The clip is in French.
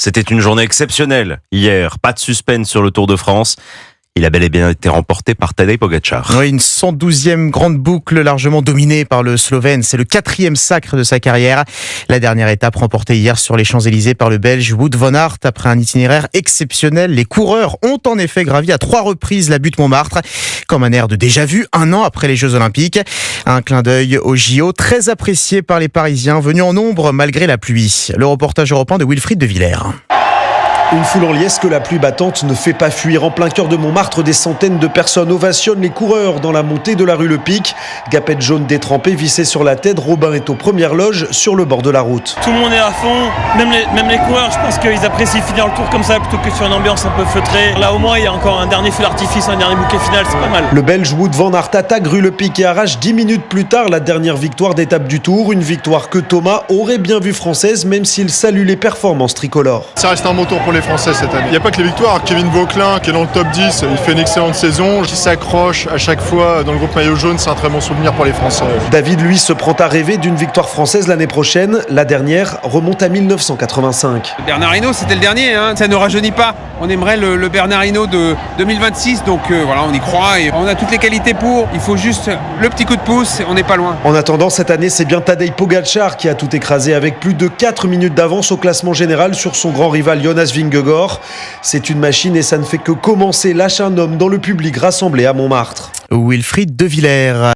C'était une journée exceptionnelle hier. Pas de suspense sur le Tour de France. Il a bel et bien été remporté par Tadej Pogačar. Oui, une 112e grande boucle largement dominée par le Slovène. C'est le 4e sacre de sa carrière. La dernière étape remportée hier sur les Champs-Élysées par le Belge Wout van Aert. Après un itinéraire exceptionnel, les coureurs ont en effet gravi à 3 reprises la butte Montmartre. Comme un air de déjà-vu, un an après les Jeux Olympiques. Un clin d'œil au JO, très apprécié par les Parisiens, venus en nombre malgré la pluie. Le reportage européen de Wilfried de Villers. Une foule en liesse que la pluie battante ne fait pas fuir. En plein cœur de Montmartre, des centaines de personnes ovationnent les coureurs dans la montée de la rue Le Pic. Gapette jaune détrempée vissée sur la tête, Robin est aux premières loges sur le bord de la route. Tout le monde est à fond, même les coureurs, je pense qu'ils apprécient finir le tour comme ça plutôt que sur une ambiance un peu feutrée. Là au moins il y a encore un dernier feu d'artifice, un dernier bouquet final, c'est pas mal. Le Belge Wout van Aert attaque rue Le Pic et arrache 10 minutes plus tard la dernière victoire d'étape du Tour. Une victoire que Thomas aurait bien vue française, même s'il salue les performances tricolores. Ça reste un beau tour pour les Français cette année. Il n'y a pas que les victoires. Kevin Vauquelin qui est dans le top 10, il fait une excellente saison. Qui s'accroche à chaque fois dans le groupe maillot jaune, c'est un très bon souvenir pour les Français. David, lui, se prend à rêver d'une victoire française l'année prochaine. La dernière remonte à 1985. Bernard Hinault, c'était le dernier, ça ne rajeunit pas. On aimerait le Bernard Hinault de 2026, donc voilà, on y croit et on a toutes les qualités pour. Il faut juste le petit coup de pouce, on n'est pas loin. En attendant, cette année, c'est bien Tadej Pogačar qui a tout écrasé avec plus de 4 minutes d'avance au classement général sur son grand rival Jonas Vingegaard. C'est une machine et ça ne fait que commencer, lâche un homme dans le public rassemblé à Montmartre. Wilfried de Villers.